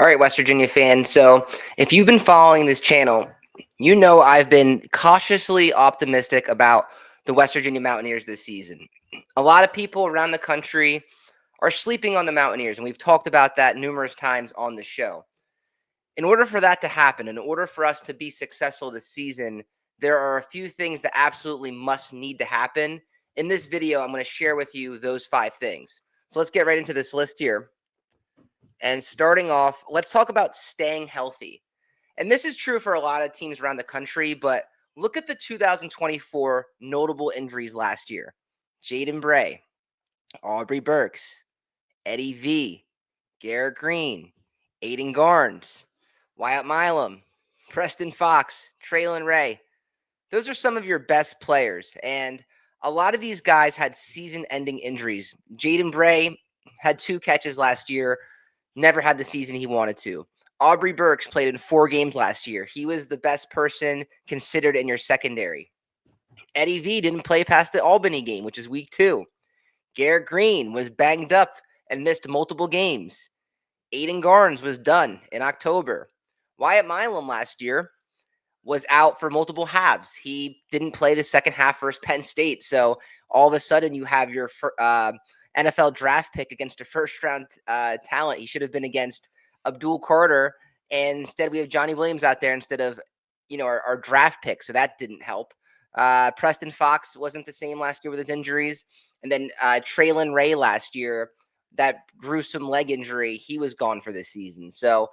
All right, West Virginia fans. So if you've been following this channel, you know I've been cautiously optimistic about the West Virginia Mountaineers this season. A lot of people around the country are sleeping on the Mountaineers, and we've talked about that numerous times on the show. In order for that to happen, in order for us to be successful this season, there are a few things that absolutely must need to happen. In this video, I'm going to share with you those 5 things. So let's get right into this list here. And starting off, let's talk about staying healthy. And this is true for a lot of teams around the country, but look at the 2024 notable injuries last year. Jaden Bray, Aubrey Burks, Eddie V, Garrett Green, Aiden Garnes, Wyatt Milam, Preston Fox, Traylon Ray. Those are some of your best players. And a lot of these guys had season-ending injuries. Jaden Bray had 2 catches last year, never had the season he wanted to. Aubrey Burks played in 4 games last year. He was the best person considered in your secondary. Eddie V didn't play past the Albany game, which is week 2. Garrett Green was banged up and missed multiple games. Aiden Garnes was done in October. Wyatt Milam last year was out for multiple halves. He didn't play the second half versus Penn State. So all of a sudden you have your NFL draft pick against a first-round talent. He should have been against Abdul Carter, and instead we have Johnny Williams out there instead of, our draft pick. So that didn't help. Preston Fox wasn't the same last year with his injuries. And then Traylon Ray last year, that gruesome leg injury, he was gone for this season. So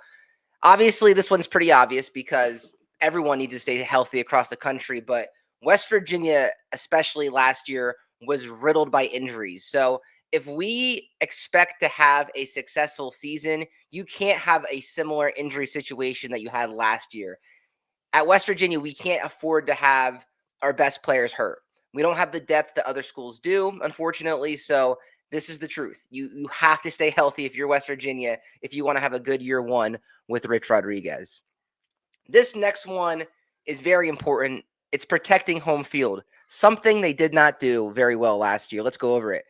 obviously this one's pretty obvious because everyone needs to stay healthy across the country. But West Virginia, especially last year, was riddled by injuries. So if we expect to have a successful season, you can't have a similar injury situation that you had last year. At West Virginia, we can't afford to have our best players hurt. We don't have the depth that other schools do, unfortunately. So this is the truth. You have to stay healthy if you're West Virginia, if you want to have a good year 1 with Rich Rodriguez. This next one is very important. It's protecting home field, something they did not do very well last year. Let's go over it.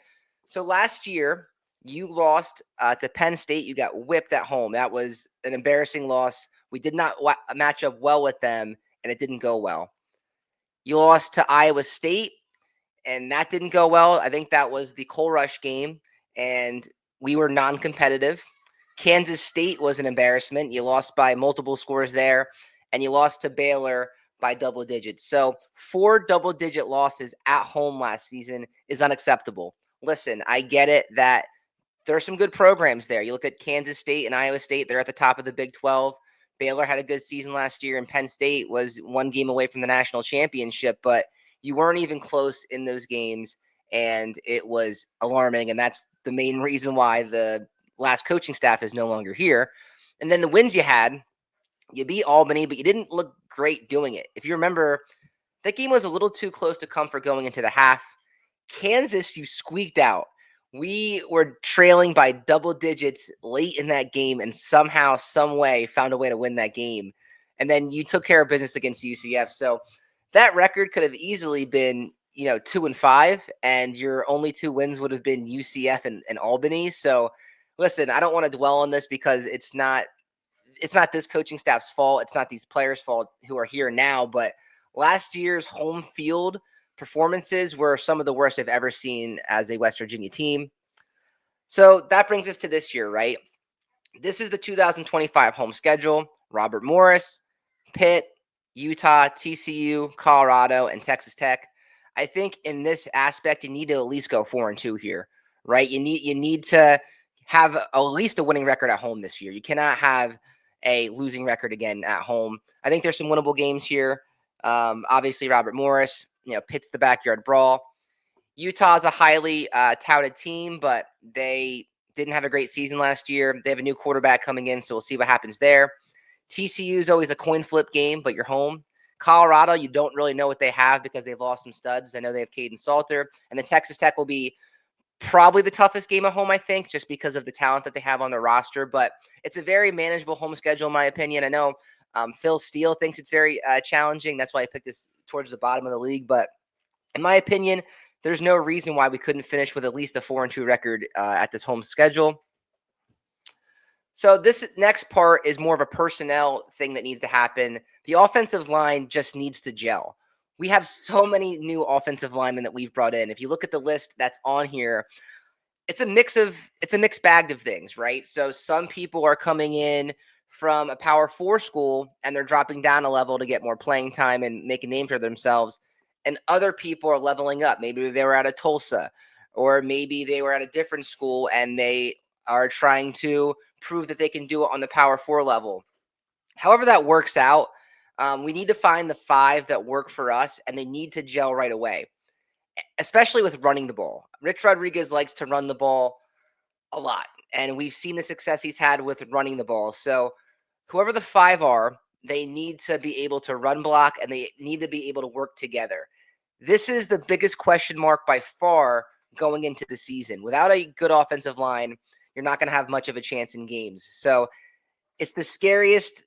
So last year, you lost to Penn State. You got whipped at home. That was an embarrassing loss. We did not match up well with them, and it didn't go well. You lost to Iowa State, and that didn't go well. I think that was the Coal Rush game, and we were non-competitive. Kansas State was an embarrassment. You lost by multiple scores there, and you lost to Baylor by double digits. So 4 double-digit losses at home last season is unacceptable. Listen, I get it that there are some good programs there. You look at Kansas State and Iowa State, they're at the top of the Big 12. Baylor had a good season last year, and Penn State was 1 game away from the national championship, but you weren't even close in those games, and it was alarming, and that's the main reason why the last coaching staff is no longer here. And then the wins you had, you beat Albany, but you didn't look great doing it. If you remember, that game was a little too close to comfort going into the half. Kansas, you squeaked out. We were trailing by double digits late in that game and somehow, some way found a way to win that game. And then you took care of business against UCF. So that record could have easily been, 2-5, and your only 2 wins would have been UCF and Albany. So listen, I don't want to dwell on this because it's not this coaching staff's fault. It's not these players' fault who are here now, but last year's home field performances were some of the worst I've ever seen as a West Virginia team. So that brings us to this year, right? This is the 2025 home schedule. Robert Morris, Pitt, Utah, TCU, Colorado, and Texas Tech. I think in this aspect, you need to at least go 4-2 here, right? You need to have at least a winning record at home this year. You cannot have a losing record again at home. I think there's some winnable games here. Obviously, Robert Morris, Pitt's the backyard brawl. Utah's a highly touted team, but they didn't have a great season last year. They have a new quarterback coming in, so we'll see what happens there. TCU is always a coin flip game, but you're home. Colorado, you don't really know what they have because they've lost some studs. I know they have Caden Salter. And then Texas Tech will be probably the toughest game at home, I think, just because of the talent that they have on their roster. But it's a very manageable home schedule, in my opinion. I know Phil Steele thinks it's very challenging. That's why I picked this towards the bottom of the league. But in my opinion, there's no reason why we couldn't finish with at least a 4-2 record at this home schedule. So this next part is more of a personnel thing that needs to happen. The offensive line just needs to gel. We have so many new offensive linemen that we've brought in. If you look at the list that's on here, it's a mixed bag of things, right? So some people are coming in from a Power 4 school and they're dropping down a level to get more playing time and make a name for themselves. And other people are leveling up. Maybe they were at a Tulsa, or maybe they were at a different school and they are trying to prove that they can do it on the Power 4 level. However that works out, we need to find the five that work for us, and they need to gel right away, especially with running the ball. Rich Rodriguez likes to run the ball a lot, and we've seen the success he's had with running the ball. So whoever the five are, they need to be able to run block, and they need to be able to work together. This is the biggest question mark by far going into the season. Without a good offensive line, you're not going to have much of a chance in games. So it's the scariest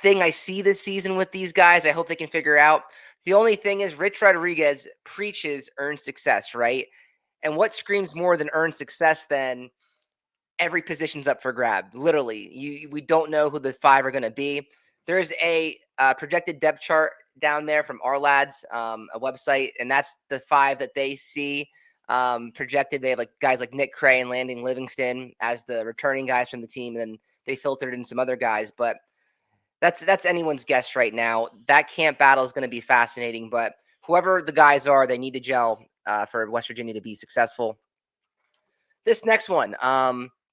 thing I see this season with these guys. I hope they can figure out. The only thing is, Rich Rodriguez preaches earned success, right? And what screams more than earned success than every position's up for grab? Literally, we don't know who the five are going to be. There's a projected depth chart down there from our lads, a website, and that's the five that they see projected. They have like guys like Nick Cray and Landon Livingston as the returning guys from the team, and then they filtered in some other guys, but that's anyone's guess right now. That camp battle is going to be fascinating, but whoever the guys are, they need to gel for West Virginia to be successful. This next one,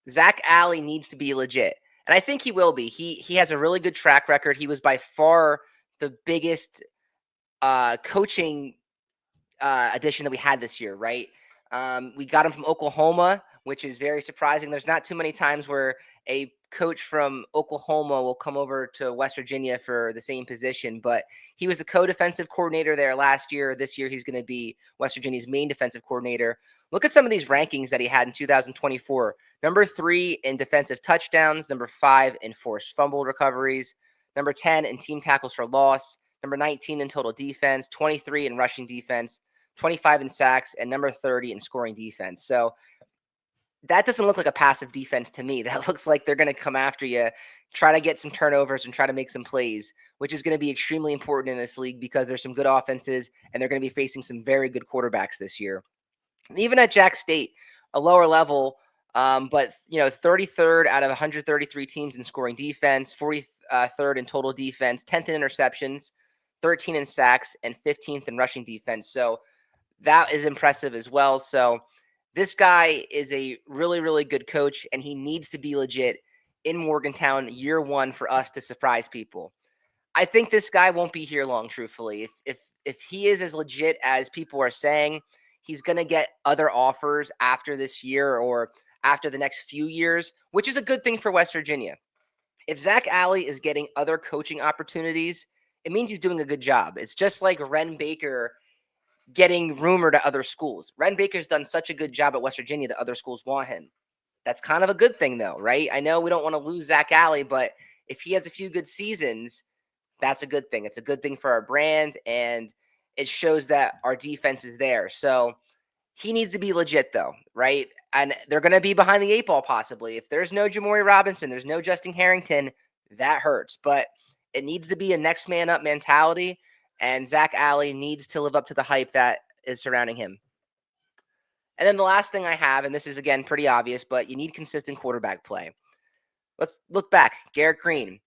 Zac Alley needs to be legit, and I think he will be. He has a really good track record. He was by far the biggest coaching addition that we had this year, right? We got him from Oklahoma, which is very surprising. There's not too many times where a coach from Oklahoma will come over to West Virginia for the same position, but he was the co-defensive coordinator there last year. This year, he's going to be West Virginia's main defensive coordinator. Look at some of these rankings that he had in 2024. Number 3 in defensive touchdowns, number 5 in forced fumble recoveries, number 10 in team tackles for loss, number 19 in total defense, 23 in rushing defense, 25 in sacks, and number 30 in scoring defense. So that doesn't look like a passive defense to me. That looks like they're going to come after you, try to get some turnovers and try to make some plays, which is going to be extremely important in this league because there's some good offenses and they're going to be facing some very good quarterbacks this year. And even at Jack State, a lower level, but 33rd out of 133 teams in scoring defense, 43rd in total defense, 10th in interceptions, 13 in sacks, and 15th in rushing defense. So that is impressive as well. So this guy is a really, really good coach, and he needs to be legit in Morgantown year one for us to surprise people. I think this guy won't be here long, truthfully. If he is as legit as people are saying, he's going to get other offers after this year or after the next few years, which is a good thing for West Virginia. If Zac Alley is getting other coaching opportunities, it means he's doing a good job. It's just like Ren Baker getting rumored at other schools. Ren Baker's done such a good job at West Virginia that other schools want him. That's kind of a good thing, though, right? I know we don't want to lose Zac Alley, but if he has a few good seasons, that's a good thing. It's a good thing for our brand, and it shows that our defense is there. So he needs to be legit, though, right? And they're going to be behind the eight ball possibly. If there's no Jamori Robinson, there's no Justin Harrington, that hurts. But it needs to be a next man up mentality, and Zac Alley needs to live up to the hype that is surrounding him. And then the last thing I have, and this is, again, pretty obvious, but you need consistent quarterback play. Let's look back. Garrett Green.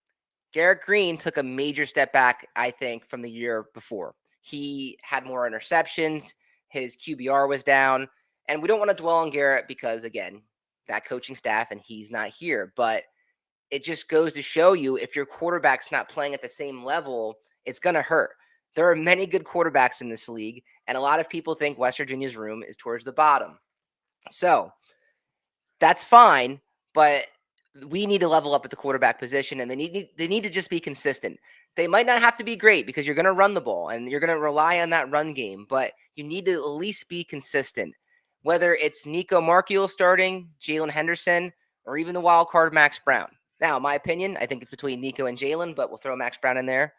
Garrett Green took a major step back, I think, from the year before. He had more interceptions. His QBR was down. And we don't want to dwell on Garrett because, again, that coaching staff and he's not here. But it just goes to show you if your quarterback's not playing at the same level, it's going to hurt. There are many good quarterbacks in this league, and a lot of people think West Virginia's room is towards the bottom. So that's fine, but we need to level up at the quarterback position, and they need to just be consistent. They might not have to be great because you're going to run the ball and you're going to rely on that run game, but you need to at least be consistent. Whether it's Nico Markiel starting, Jalen Henderson, or even the wild card Max Brown. Now, my opinion, I think it's between Nico and Jalen, but we'll throw Max Brown in there,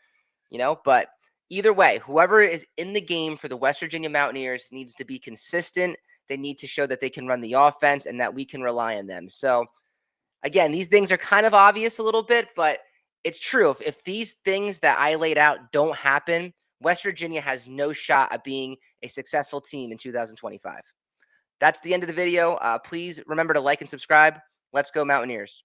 But either way, whoever is in the game for the West Virginia Mountaineers needs to be consistent. They need to show that they can run the offense and that we can rely on them. So, Again, these things are kind of obvious a little bit, but it's true. If these things that I laid out don't happen, West Virginia has no shot at being a successful team in 2025. That's the end of the video. Please remember to like and subscribe. Let's go Mountaineers.